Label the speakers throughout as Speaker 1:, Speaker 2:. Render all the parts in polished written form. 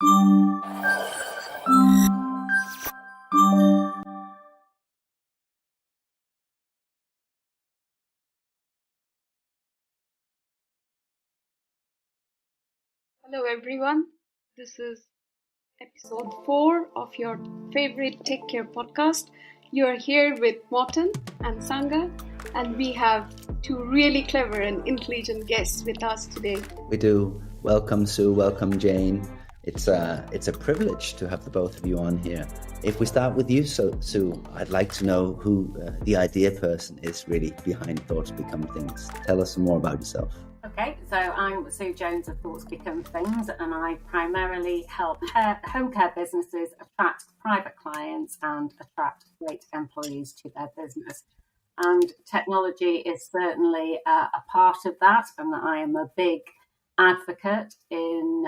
Speaker 1: Hello, everyone. This is episode 4 of your favorite Take Care podcast. You are here with Morton and Sangha, and we have two really clever and intelligent guests with us today.
Speaker 2: We do. Welcome, Sue. Welcome, Jane. It's a privilege to have the both of you on here. If we start with you, Sue, I'd like to know who the idea person is really behind Thoughts Become Things. Tell us some more about yourself.
Speaker 3: Okay, so I'm Sue Jones of Thoughts Become Things, and I primarily help home care businesses attract private clients and attract great employees to their business. And technology is certainly a part of that, and I am a big advocate in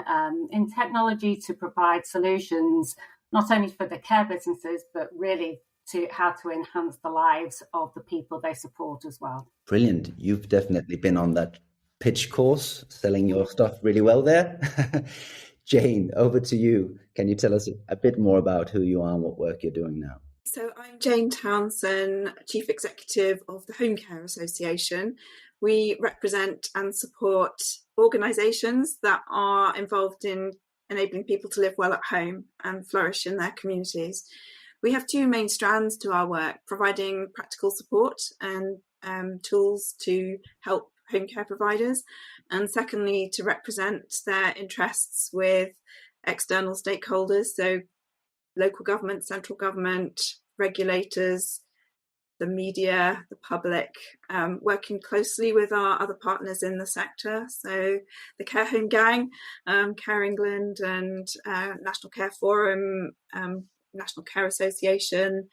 Speaker 3: technology to provide solutions not only for the care businesses, but really to how to enhance the lives of the people they support as well.
Speaker 2: Brilliant. You've definitely been on that pitch course, selling your stuff really well there. Jane, over to you. Can you tell us a bit more about who you are and what work you're doing now?
Speaker 4: So I'm Jane Townson, Chief Executive of the Home Care Association. We represent and support organisations that are involved in enabling people to live well at home and flourish in their communities. We have two main strands to our work: providing practical support and tools to help home care providers, and secondly, to represent their interests with external stakeholders, so local government, central government, regulators, the media, the public, working closely with our other partners in the sector, so the Care Home Gang, Care England and National Care Forum, National Care Association,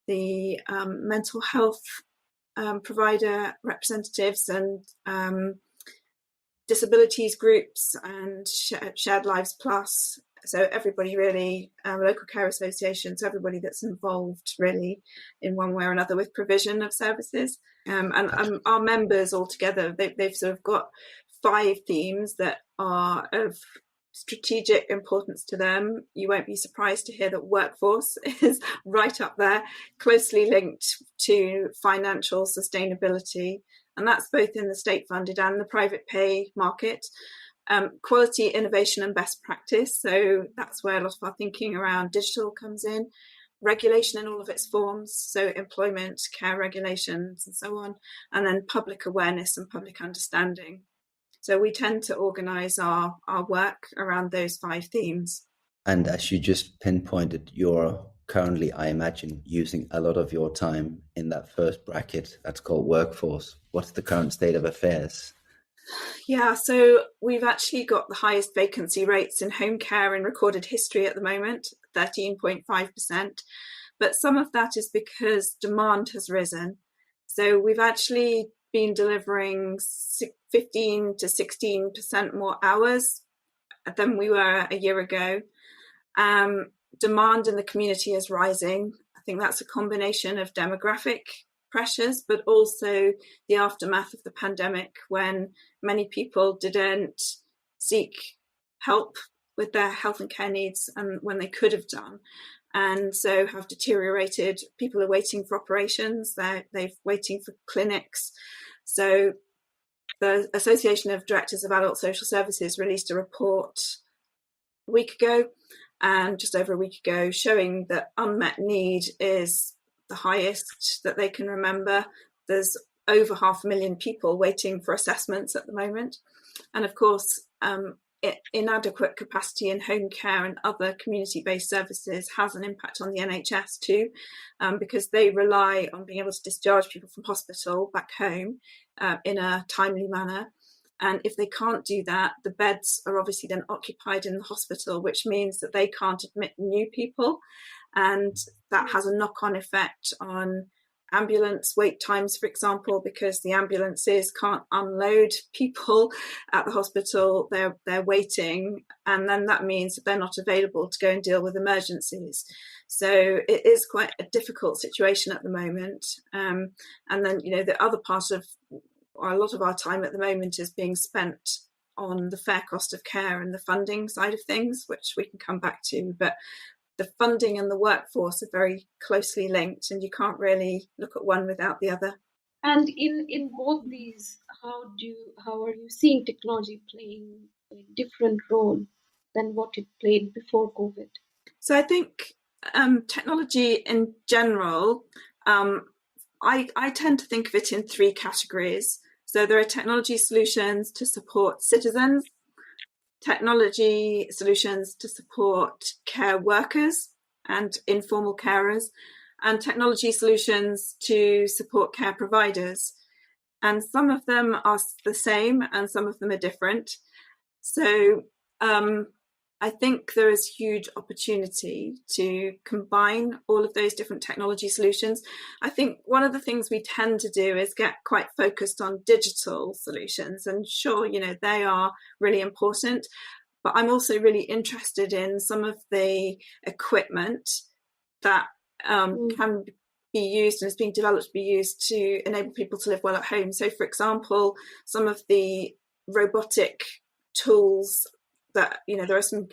Speaker 4: the mental health provider representatives and disabilities groups and Shared Lives Plus. So everybody really, local care associations, everybody that's involved really in one way or another with provision of services. And our members altogether, they've sort of got 5 themes that are of strategic importance to them. You won't be surprised to hear that workforce is right up there, closely linked to financial sustainability, and that's both in the state-funded and the private pay market. Quality, innovation and best practice, so that's where a lot of our thinking around digital comes in. Regulation in all of its forms, so employment, care regulations and so on, and then public awareness and public understanding. So we tend to organise our work around those 5 themes.
Speaker 2: And as you just pinpointed, you're currently, I imagine, using a lot of your time in that first bracket that's called workforce. What's the current state of affairs?
Speaker 4: Yeah, so we've actually got the highest vacancy rates in home care in recorded history at the moment, 13.5%. But some of that is because demand has risen. So we've actually been delivering 15 to 16% more hours than we were a year ago. Demand in the community is rising. I think that's a combination of demographic pressures, but also the aftermath of the pandemic, when many people didn't seek help with their health and care needs and when they could have done, and so have deteriorated. People are waiting for operations, they're waiting for clinics. So the Association of Directors of Adult Social Services released a report a week ago, and just over a week ago, showing that unmet need is the highest that they can remember. There's over 500,000 people waiting for assessments at the moment. And of course, inadequate capacity in home care and other community-based services has an impact on the NHS too, because they rely on being able to discharge people from hospital back home in a timely manner. And if they can't do that, the beds are obviously then occupied in the hospital, which means that they can't admit new people. And that has a knock-on effect on ambulance wait times, for example, because the ambulances can't unload people at the hospital. They're waiting, and then that means that they're not available to go and deal with emergencies. So it is quite a difficult situation at the moment. And then, the other part of a lot of our time at the moment is being spent on the fair cost of care and the funding side of things, which we can come back to. But the funding and the workforce are very closely linked, and you can't really look at one without the other.
Speaker 1: And in both these, how are you seeing technology playing a different role than what it played before COVID?
Speaker 4: So I think technology in general, I tend to think of it in three categories. So there are technology solutions to support citizens, technology solutions to support care workers and informal carers, and technology solutions to support care providers. And some of them are the same and some of them are different. So I think there is huge opportunity to combine all of those different technology solutions. I think one of the things we tend to do is get quite focused on digital solutions, and sure, you know, they are really important, but I'm also really interested in some of the equipment that can be used and is being developed to be used to enable people to live well at home. So, for example, some of the robotic tools that, you know, there are some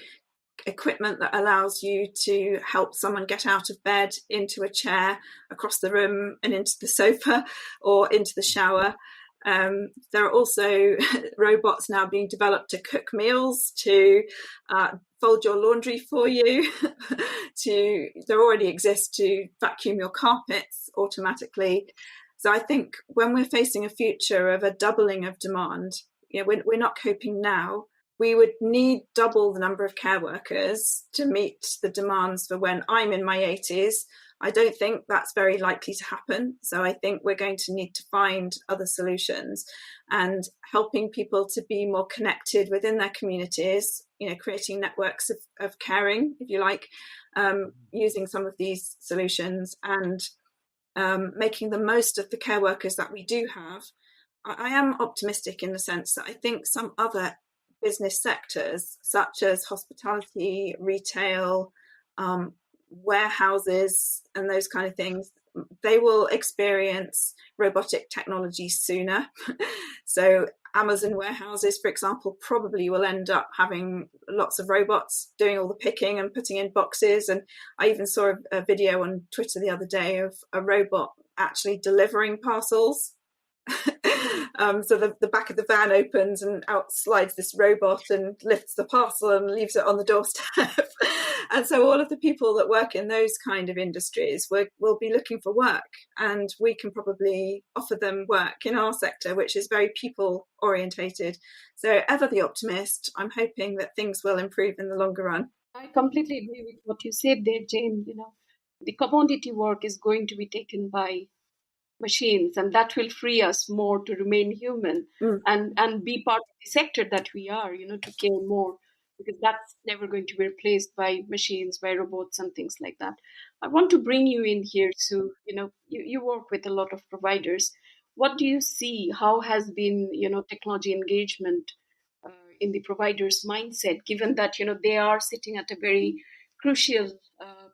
Speaker 4: equipment that allows you to help someone get out of bed, into a chair, across the room and into the sofa or into the shower. There are also robots now being developed to cook meals, to fold your laundry for you, there already exist to vacuum your carpets automatically. So I think when we're facing a future of a doubling of demand, you know, we're not coping now. We would need double the number of care workers to meet the demands for when I'm in my 80s. I don't think that's very likely to happen. So I think we're going to need to find other solutions, and helping people to be more connected within their communities, you know, creating networks of caring, if you like, using some of these solutions and making the most of the care workers that we do have. I am optimistic in the sense that I think some other business sectors, such as hospitality, retail, warehouses, and those kind of things, they will experience robotic technology sooner. So Amazon warehouses, for example, probably will end up having lots of robots doing all the picking and putting in boxes. And I even saw a video on Twitter the other day of a robot actually delivering parcels. So the back of the van opens and out slides this robot and lifts the parcel and leaves it on the doorstep. And so all of the people that work in those kind of industries will be looking for work, and we can probably offer them work in our sector, which is very people orientated. So ever the optimist, I'm hoping that things will improve in the longer run.
Speaker 1: I completely agree with what you said there, Jane. You know, the commodity work is going to be taken by machines, and that will free us more to remain human and be part of the sector that we are, you know, to care more, because that's never going to be replaced by machines, by robots and things like that. I want to bring you in here, Sue. You know, you work with a lot of providers. What do you see? How has been, you know, technology engagement in the provider's mindset, given that, you know, they are sitting at a very crucial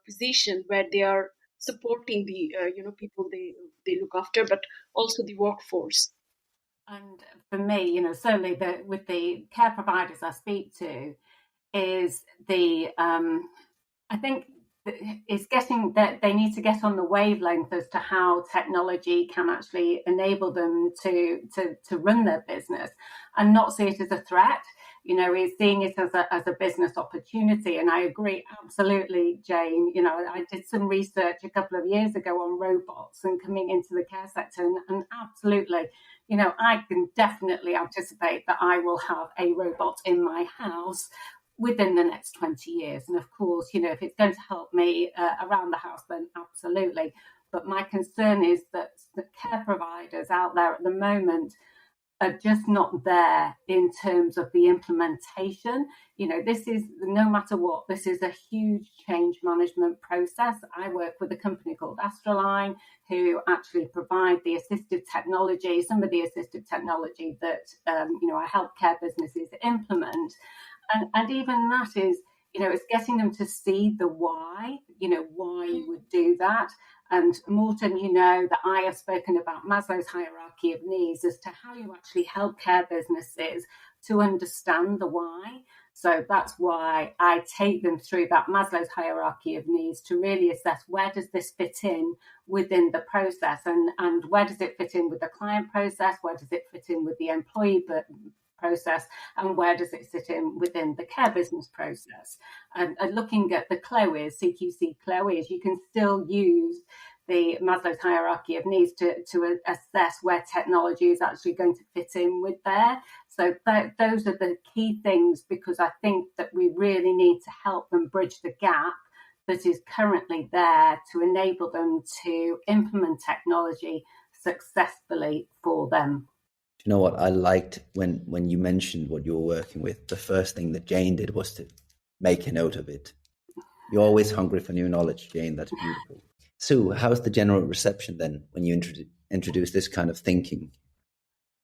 Speaker 1: position where they are supporting the you know, people they look after, but also the workforce.
Speaker 3: And for me, you know, certainly with the care providers I speak to, is I think it's getting that they need to get on the wavelength as to how technology can actually enable them to run their business and not see it as a threat. You know, is seeing it as a business opportunity. And I agree absolutely, Jane. You know, I did some research a couple of years ago on robots and coming into the care sector, and absolutely, you know, I can definitely anticipate that I will have a robot in my house within the next 20 years. And of course, you know, if it's going to help me around the house, then absolutely. But my concern is that the care providers out there at the moment are just not there in terms of the implementation. You know, this is, no matter what, this is a huge change management process. I work with a company called Astroline, who actually provide the assistive technology, some of the assistive technology that, you know, our healthcare businesses implement. And even that is, you know, it's getting them to see the why, you know, why you would do that. And Morten, you know that I have spoken about Maslow's hierarchy of needs as to how you actually help care businesses to understand the why. So that's why I take them through that Maslow's hierarchy of needs to really assess where does this fit in within the process, and where does it fit in with the client process, where does it fit in with the employee process, and where does it sit in within the care business process. And looking at the CLOEs, CQC CLOEs, you can still use the Maslow's hierarchy of needs to assess where technology is actually going to fit in with there. So those are the key things, because I think that we really need to help them bridge the gap that is currently there to enable them to implement technology successfully for them.
Speaker 2: Do you know what I liked when you mentioned what you were working with? The first thing that Jane did was to make a note of it. You're always hungry for new knowledge, Jane. That's beautiful. Sue, how's the general reception then when you introduce this kind of thinking?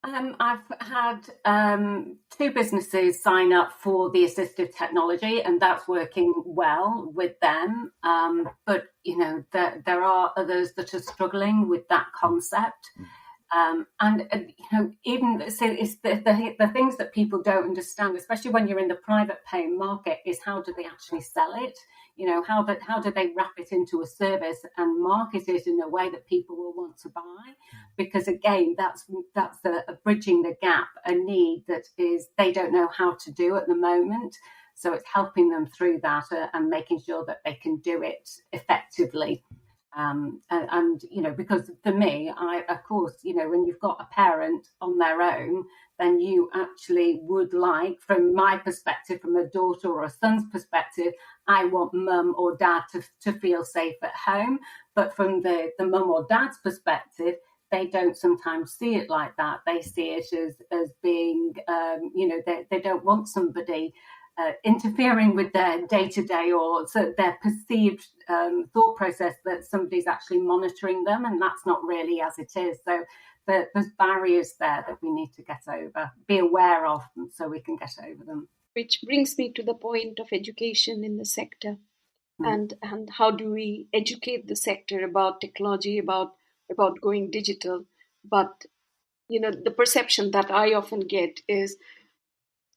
Speaker 3: I've had 2 businesses sign up for the assistive technology, and that's working well with them. But there are others that are struggling with that concept. Even so, it's the things that people don't understand, especially when you're in the private paying market, is how do they actually sell it? How do they wrap it into a service and market it in a way that people will want to buy? Because again, that's a bridging the gap, a need that is they don't know how to do at the moment. So it's helping them through that and making sure that they can do it effectively. Because for me, of course, when you've got a parent on their own, then you actually would like, from my perspective, from a daughter or a son's perspective, I want mum or dad to feel safe at home. But from the mum or dad's perspective, they don't sometimes see it like that. They see it as being, they don't want somebody interfering with their day-to-day or their perceived thought process that somebody's actually monitoring them, and that's not really as it is. So there's barriers there that we need to get over, be aware of, so we can get over them.
Speaker 1: Which brings me to the point of education in the sector. And how do we educate the sector about technology, about going digital? But the perception that I often get is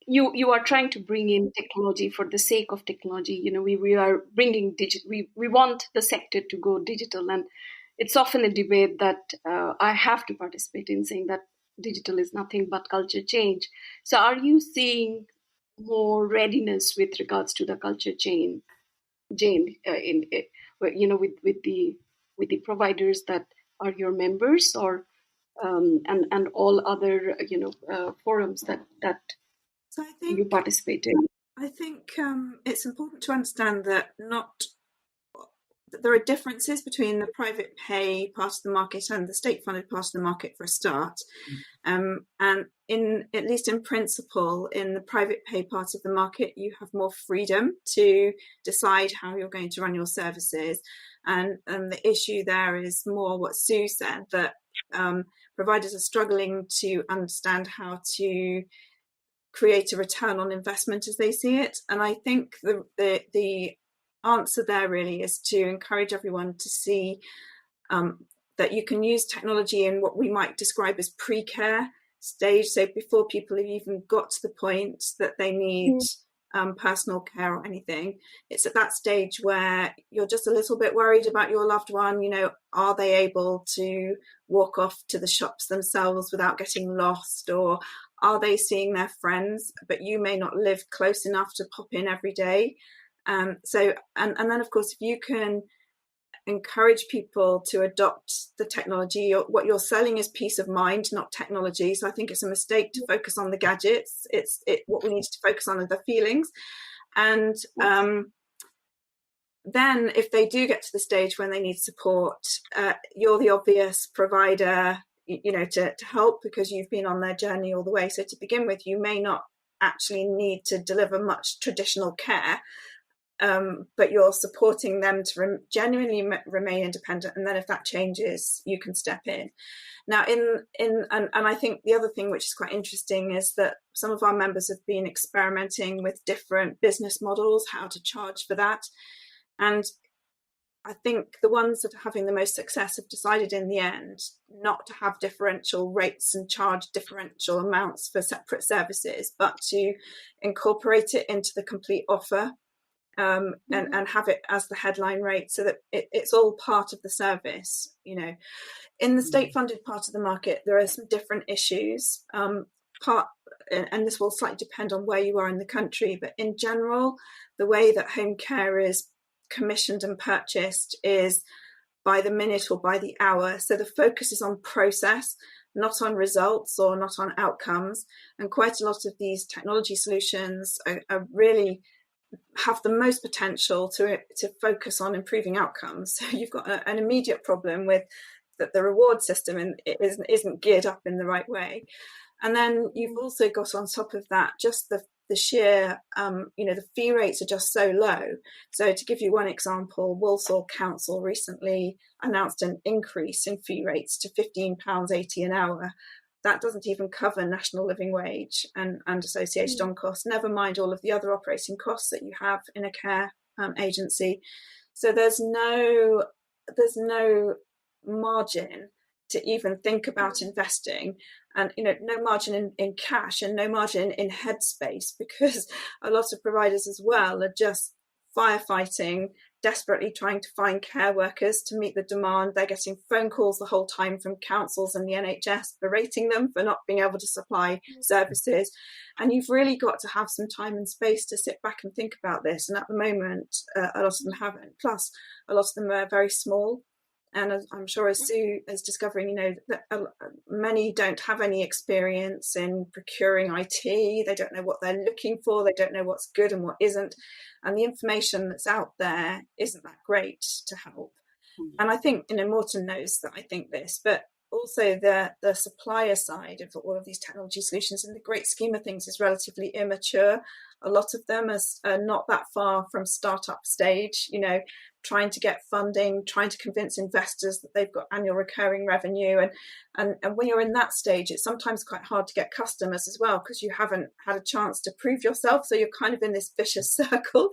Speaker 1: you are trying to bring in technology for the sake of technology. We are bringing digital. We want the sector to go digital, and it's often a debate that I have to participate in, saying that digital is nothing but culture change. So, are you seeing more readiness with regards to the culture change, Jane, with the providers that are your members, or and all other forums that
Speaker 4: So I think
Speaker 1: you participate in?
Speaker 4: I think it's important to understand that there are differences between the private pay part of the market and the state-funded part of the market for a start. And at least in principle, in the private pay part of the market, you have more freedom to decide how you're going to run your services. And the issue there is more what Sue said, that providers are struggling to understand how to create a return on investment as they see it. And I think the answer there really is to encourage everyone to see that you can use technology in what we might describe as pre-care stage. So before people have even got to the point that they need personal care or anything, it's at that stage where you're just a little bit worried about your loved one. Are they able to walk off to the shops themselves without getting lost, or are they seeing their friends, but you may not live close enough to pop in every day? And then of course, if you can encourage people to adopt the technology, what you're selling is peace of mind, not technology. So I think it's a mistake to focus on the gadgets. What we need to focus on are the feelings. And then if they do get to the stage when they need support, you're the obvious provider, to help, because you've been on their journey all the way. So to begin with, you may not actually need to deliver much traditional care, but you're supporting them to genuinely remain independent. And then if that changes, you can step in. Now, and I think the other thing which is quite interesting is that some of our members have been experimenting with different business models, how to charge for that. And I think the ones that are having the most success have decided in the end not to have differential rates and charge differential amounts for separate services, but to incorporate it into the complete offer, and have it as the headline rate, so that it's all part of the service. You know, in the state-funded part of the market, there are some different issues. And this will slightly depend on where you are in the country, but in general, the way that home care is commissioned and purchased is by the minute or by the hour. So the focus is on process, not on results or not on outcomes. And quite a lot of these technology solutions are really have the most potential to focus on improving outcomes. So you've got an immediate problem with that the reward system isn't geared up in the right way. And then you've also got on top of that just the sheer, the fee rates are just so low. So to give you one example, Walsall Council recently announced an increase in fee rates to £15.80 an hour. That doesn't even cover national living wage and associated on costs, never mind all of the other operating costs that you have in a care agency. So there's no margin to even think about investing, and no margin in cash and no margin in headspace, because a lot of providers as well are just firefighting, desperately trying to find care workers to meet the demand. They're getting phone calls the whole time from councils and the NHS berating them for not being able to supply services. And you've really got to have some time and space to sit back and think about this. And at the moment, a lot of them haven't. Plus, a lot of them are very small. And as I'm sure as Sue is discovering, that many don't have any experience in procuring IT. They don't know what they're looking for. They don't know what's good and what isn't. And the information that's out there isn't that great to help. And I think, Morton knows that I think this, but also the supplier side of all of these technology solutions in the great scheme of things is relatively immature. A lot of them are not that far from startup stage, trying to get funding, trying to convince investors that they've got annual recurring revenue. And when you're in that stage, it's sometimes quite hard to get customers as well, because you haven't had a chance to prove yourself. So you're kind of in this vicious circle.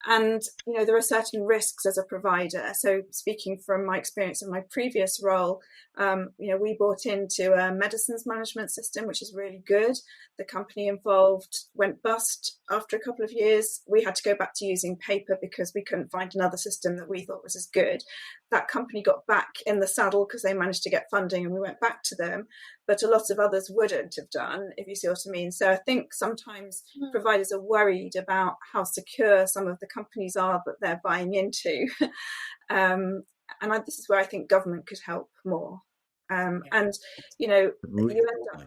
Speaker 4: And, there are certain risks as a provider. So speaking from my experience in my previous role, we bought into a medicines management system, which is really good. The company involved went bust after a couple of years. We had to go back to using paper because we couldn't find another system that we thought was as good. That company got back in the saddle because they managed to get funding, and we went back to them. But a lot of others wouldn't have done, if you see what I mean. So I think sometimes providers are worried about how secure some of the companies are that they're buying into. This is where I think government could help more. You end up,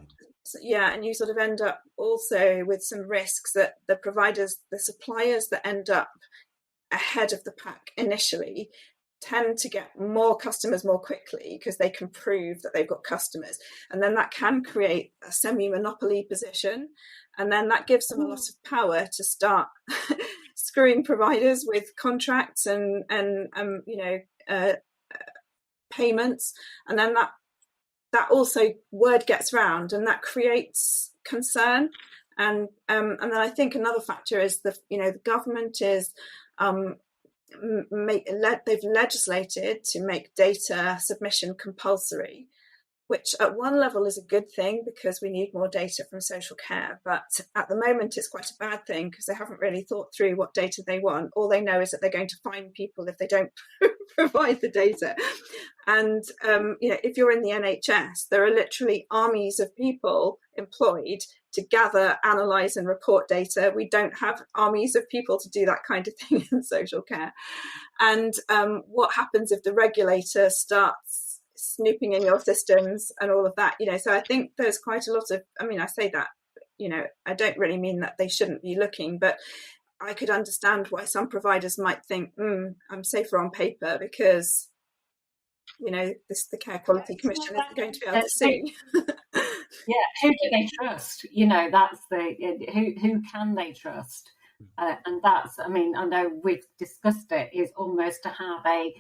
Speaker 4: and you sort of end up also with some risks that the providers, the suppliers that end up ahead of the pack initially tend to get more customers more quickly because they can prove that they've got customers. And then that can create a semi-monopoly position. And then that gives them a lot of power to start screwing providers with contracts and payments. And then that also word gets round, and that creates concern. And then I think another factor is the government is they've legislated to make data submission compulsory, which at one level is a good thing because we need more data from social care. But at the moment, it's quite a bad thing because they haven't really thought through what data they want. All they know is that they're going to fine people if they don't provide the data. And, if you're in the NHS, there are literally armies of people employed to gather, analyse and report data. We don't have armies of people to do that kind of thing in social care. And what happens if the regulator starts snooping in your systems and all of that? So I think there's quite a lot of, I say that, I don't really mean that they shouldn't be looking, but I could understand why some providers might think, I'm safer on paper because, the Care Quality Commission isn't going to be able to see.
Speaker 3: Who do they trust? That's who can they trust? And that's, I know we've discussed it, is almost to have a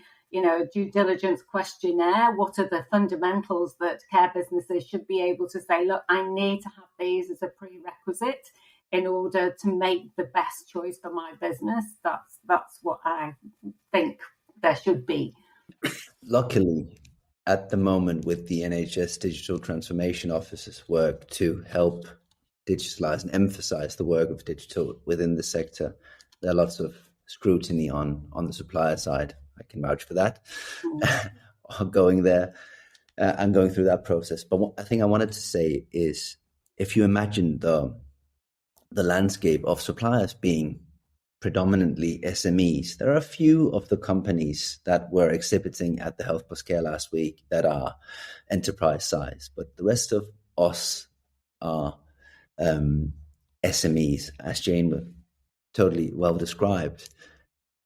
Speaker 3: due diligence questionnaire. What are the fundamentals that care businesses should be able to say, look, I need to have these as a prerequisite in order to make the best choice for my business? That's what I think there should be.
Speaker 2: Luckily, at the moment, with the NHS Digital Transformation Office's work to help digitalize and emphasize the work of digital within the sector, there are lots of scrutiny on the supplier side. I can vouch for that. Going there and going through that process. But what I think I wanted to say is, if you imagine the landscape of suppliers being predominantly SMEs, there are a few of the companies that were exhibiting at the Health Plus Care last week that are enterprise size, but the rest of us are SMEs, as Jane totally well described.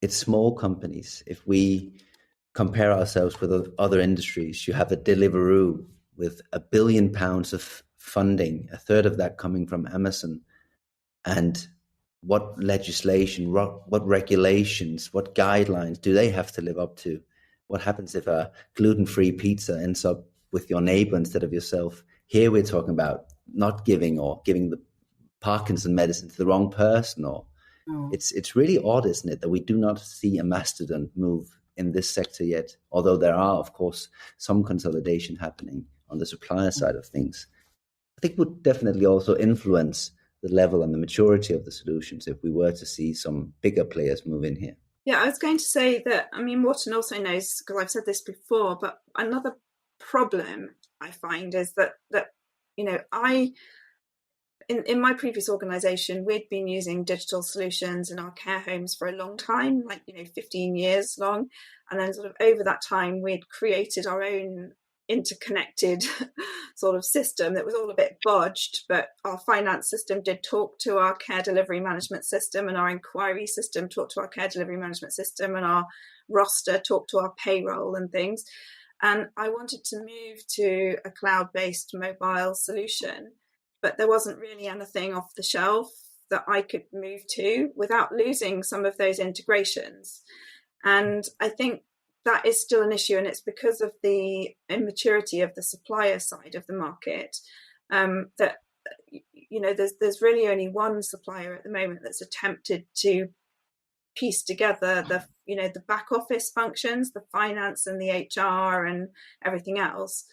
Speaker 2: It's small companies. If we compare ourselves with other industries, you have a Deliveroo with £1 billion of funding, a third of that coming from Amazon. And what legislation, what regulations, what guidelines do they have to live up to? What happens if a gluten-free pizza ends up with your neighbor instead of yourself? Here we're talking about not giving or giving the Parkinson medicine to the wrong person. Or it's really odd, isn't it, that we do not see a mastodon move in this sector yet, although there are, of course, some consolidation happening on the supplier side of things. I think would definitely also influence the level and the maturity of the solutions if we were to see some bigger players move in here.
Speaker 4: Yeah, I was going to say that, I mean, Morten also knows, because I've said this before, but another problem I find is that you know, in my previous organisation, we'd been using digital solutions in our care homes for a long time, like, 15 years long. And then sort of over that time, we'd created our own interconnected sort of system that was all a bit bodged, but our finance system did talk to our care delivery management system, and our inquiry system talked to our care delivery management system, and our roster talked to our payroll and things. And I wanted to move to a cloud-based mobile solution, but there wasn't really anything off the shelf that I could move to without losing some of those integrations. And I think that is still an issue, and it's because of the immaturity of the supplier side of the market, that there's really only one supplier at the moment that's attempted to piece together the back office functions, the finance and the HR and everything else,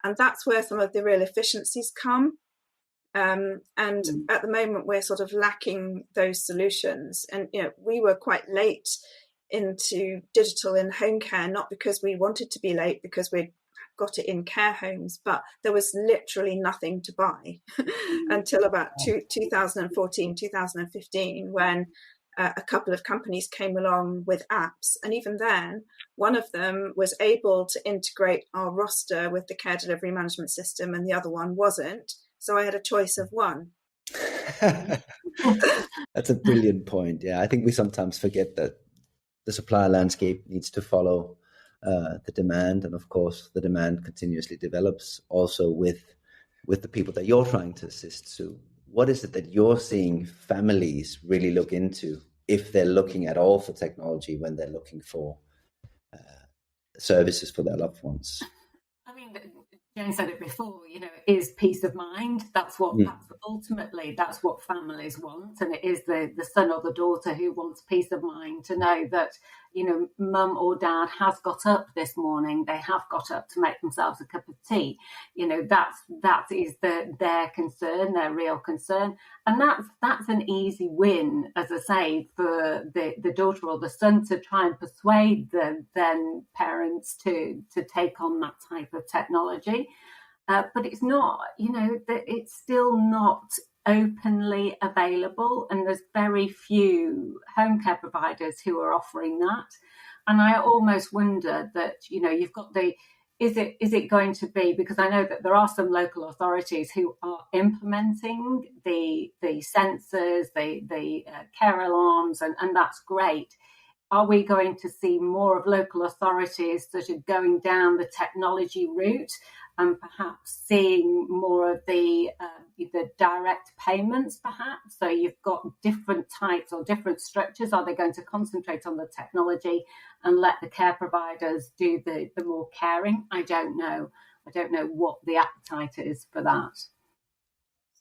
Speaker 4: and that's where some of the real efficiencies come. And at the moment, we're sort of lacking those solutions, and we were quite late into digital in home care, not because we wanted to be late, because we'd got it in care homes, but there was literally nothing to buy until about 2014, 2015, when a couple of companies came along with apps. And even then, one of them was able to integrate our roster with the care delivery management system, and the other one wasn't. So I had a choice of one.
Speaker 2: That's a brilliant point. Yeah, I think we sometimes forget that the supplier landscape needs to follow the demand, and of course the demand continuously develops also with the people that you're trying to assist. So what is it that you're seeing families really look into, if they're looking at all for technology, when they're looking for services for their loved ones?
Speaker 3: I mean, Jane said it before, is peace of mind. That's what ultimately, that's what families want. And it is the son or the daughter who wants peace of mind to know that, mum or dad has got up this morning. They have got up to make themselves a cup of tea. That is their concern, their real concern. And that's an easy win, as I say, for the daughter or the son to try and persuade the then parents to take on that type of technology. But it's not, it's still not openly available, and there's very few home care providers who are offering that. And I almost wonder that, you've got is it going to be, because I know that there are some local authorities who are implementing the sensors, the care alarms, and that's great. Are we going to see more of local authorities sort of going down the technology route, and perhaps seeing more of the direct payments, perhaps? So you've got different types or different structures. Are they going to concentrate on the technology and let the care providers do the more caring? I don't know. I don't know what the appetite is for that.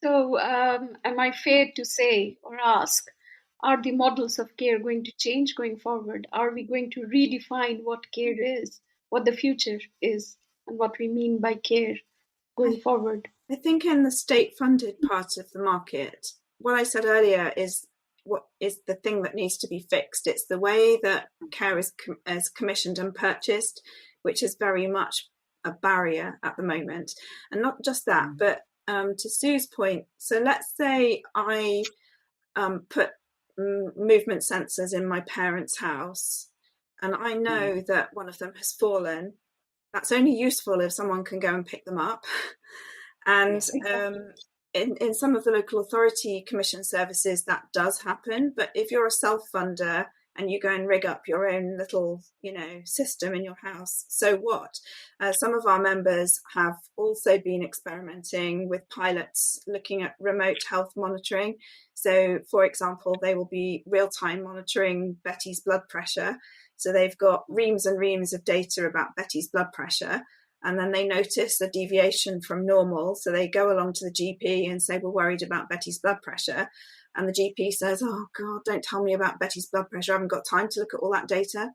Speaker 1: So am I fair to say or ask Are the models of care going to change going forward? Are we going to redefine what care is, what the future is, and what we mean by care going forward?
Speaker 4: I think in the state-funded part of the market, what I said earlier is what is the thing that needs to be fixed. It's the way that care is commissioned and purchased, which is very much a barrier at the moment. And not just that, but to Sue's point, so let's say I put movement sensors in my parents' house, and I know that one of them has fallen. That's only useful if someone can go and pick them up. And in some of the local authority commission services, that does happen. But if you're a self-funder and you go and rig up your own little, system in your house, so what? Some of our members have also been experimenting with pilots looking at remote health monitoring. So, for example, they will be real-time monitoring Betty's blood pressure. So they've got reams and reams of data about Betty's blood pressure. And then they notice a deviation from normal. So they go along to the GP and say, we're worried about Betty's blood pressure. And the GP says, oh, God, don't tell me about Betty's blood pressure. I haven't got time to look at all that data.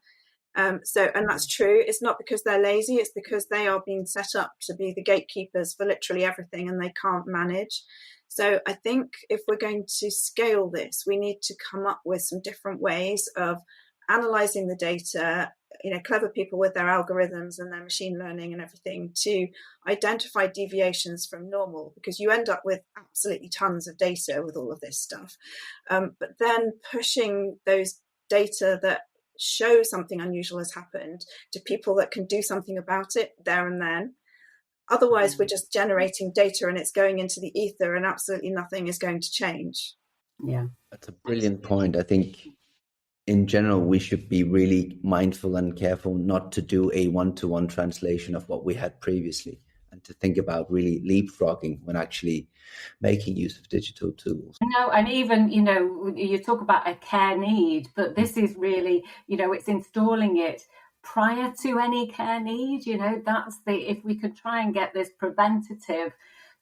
Speaker 4: And that's true. It's not because they're lazy. It's because they are being set up to be the gatekeepers for literally everything and they can't manage. So I think if we're going to scale this, we need to come up with some different ways of analysing the data, clever people with their algorithms and their machine learning and everything to identify deviations from normal, because you end up with absolutely tons of data with all of this stuff. But then pushing those data that show something unusual has happened to people that can do something about it there and then. Otherwise, we're just generating data and it's going into the ether and absolutely nothing is going to change.
Speaker 3: Yeah,
Speaker 2: that's a brilliant point. I think in general, we should be really mindful and careful not to do a one-to-one translation of what we had previously, and to think about really leapfrogging when actually making use of digital tools.
Speaker 3: No, and even, you talk about a care need, but this is really, it's installing it prior to any care need. That's if we could try and get this preventative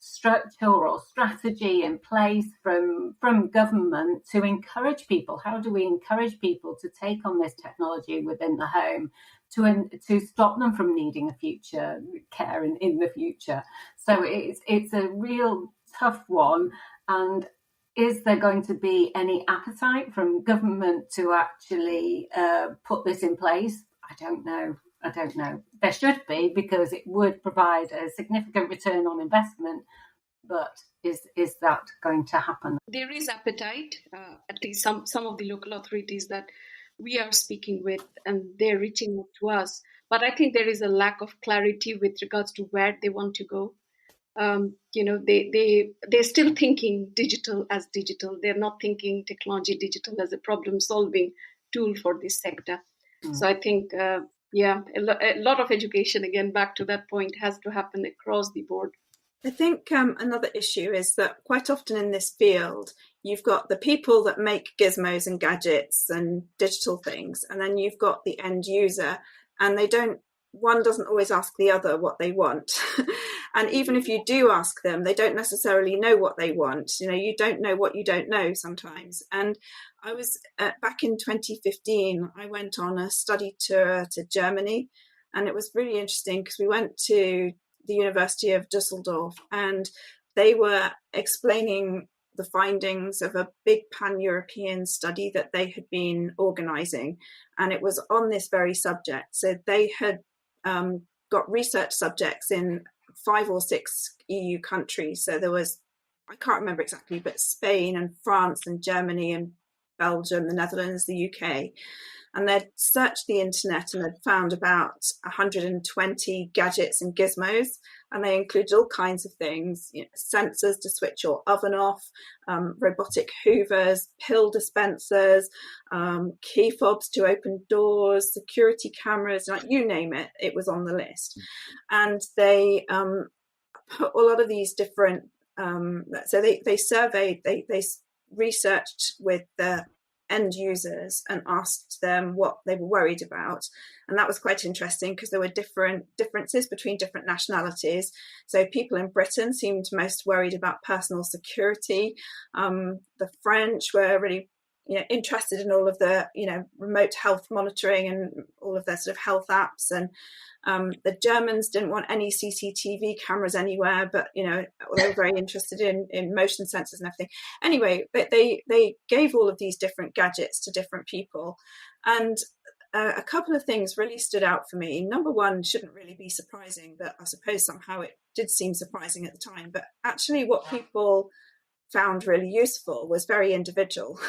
Speaker 3: structure or strategy in place from government to encourage people. How do we encourage people to take on this technology within the home to stop them from needing a future care in the future? So it's a real tough one. And is there going to be any appetite from government to actually put this in place? I don't know. There should be, because it would provide a significant return on investment. But is that going to happen?
Speaker 1: There is appetite, at least some of the local authorities that we are speaking with, and they're reaching out to us. But I think there is a lack of clarity with regards to where they want to go. They're still thinking digital as digital. They're not thinking technology digital as a problem-solving tool for this sector. So I think, a lot of education, again, back to that point, has to happen across the board.
Speaker 4: I think another issue is that quite often in this field, you've got the people that make gizmos and gadgets and digital things, and then you've got the end user, and one doesn't always ask the other what they want. And even if you do ask them, they don't necessarily know what they want. You don't know what you don't know sometimes. And I was back in 2015, I went on a study tour to Germany, and it was really interesting because we went to the University of Düsseldorf, and they were explaining the findings of a big pan-European study that they had been organising, and it was on this very subject. So they had got research subjects in 5 or 6 EU countries. So there was, I can't remember exactly, but Spain and France and Germany and Belgium, the Netherlands, the UK. And they'd searched the internet and had found about 120 gadgets and gizmos, and they included all kinds of things, sensors to switch your oven off, robotic hoovers, pill dispensers, key fobs to open doors, security cameras, like you name it, it was on the list. And they put a lot of these different, so they surveyed, they researched with the end users and asked them what they were worried about. And that was quite interesting because there were differences between different nationalities. So people in Britain seemed most worried about personal security. The French were really interested in all of the remote health monitoring and all of their sort of health apps. And the Germans didn't want any CCTV cameras anywhere, but they were very interested in motion sensors and everything. Anyway, they gave all of these different gadgets to different people, and a couple of things really stood out for me. Number one, shouldn't really be surprising, but I suppose somehow it did seem surprising at the time. But actually, what people found really useful was very individual.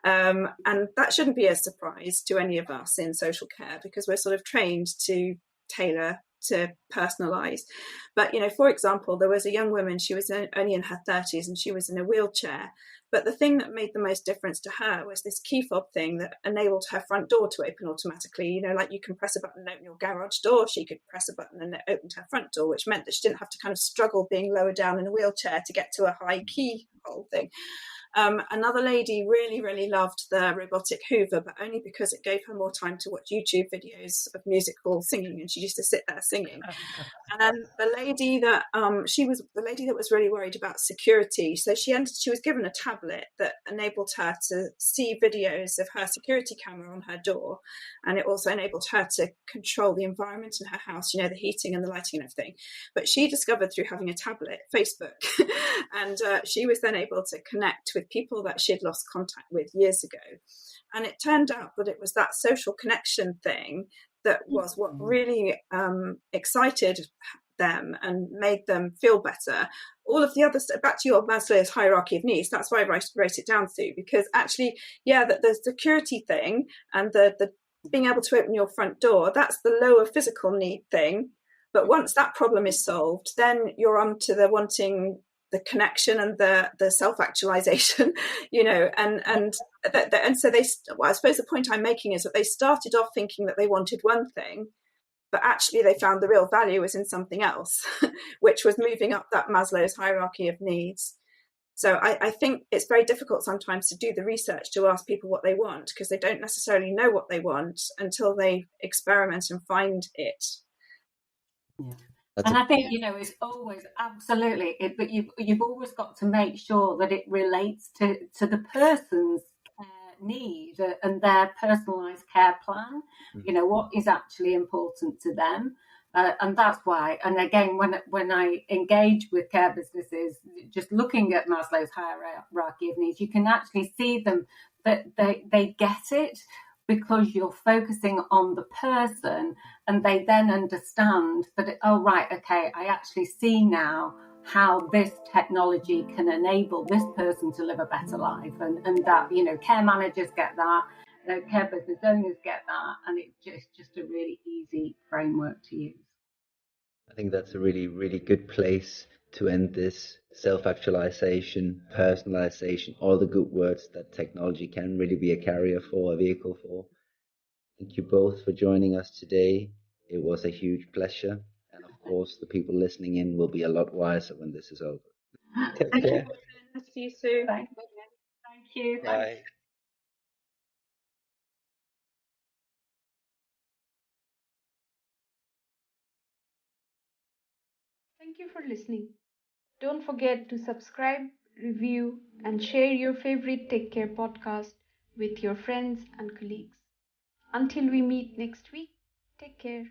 Speaker 4: And that shouldn't be a surprise to any of us in social care, because we're sort of trained to tailor, to personalize. But for example, there was a young woman, she was only in her 30s and she was in a wheelchair, but the thing that made the most difference to her was this key fob thing that enabled her front door to open automatically. Like you can press a button and open your garage door, she could press a button and it opened her front door, which meant that she didn't have to kind of struggle being lower down in a wheelchair to get to a high keyhole thing. Another lady really, really loved the robotic Hoover, but only because it gave her more time to watch YouTube videos of musical singing, and she used to sit there singing. And then the lady that was really worried about security, so she was given a tablet that enabled her to see videos of her security camera on her door, and it also enabled her to control the environment in her house, the heating and the lighting and everything. But she discovered through having a tablet Facebook, and she was then able to connect with people that she'd lost contact with years ago. And it turned out that it was that social connection thing that was what really excited them and made them feel better. All of the other stuff, back to your Maslow's hierarchy of needs, that's why I wrote it down to, because actually, that the security thing and the being able to open your front door, that's the lower physical need thing. But once that problem is solved, then you're on to the wanting the connection and the self-actualization, and so I suppose the point I'm making is that they started off thinking that they wanted one thing, but actually they found the real value was in something else, which was moving up that Maslow's hierarchy of needs. So I think it's very difficult sometimes to do the research to ask people what they want, because they don't necessarily know what they want until they experiment and find it.
Speaker 3: Yeah. And I think, it's always absolutely, but you've always got to make sure that it relates to the person's need and their personalised care plan. Mm-hmm. What is actually important to them. And that's why, and again, when I engage with care businesses, just looking at Maslow's hierarchy of needs, you can actually see them, that they get it, because you're focusing on the person, and they then understand that, I actually see now how this technology can enable this person to live a better life, and that, care managers get that, care business owners get that, and it's just a really easy framework to use.
Speaker 2: I think that's a really, really good place to end this. Self-actualization, personalization, all the good words that technology can really be a carrier for, a vehicle for. Thank you both for joining us today. It was a huge pleasure. And of course, the people listening in will be a lot wiser when this is over. Take care.
Speaker 4: See you soon.
Speaker 3: Thank you.
Speaker 2: Bye.
Speaker 1: Thank you for listening. Don't forget to subscribe, review, and share your favorite Take Care podcast with your friends and colleagues. Until we meet next week, take care.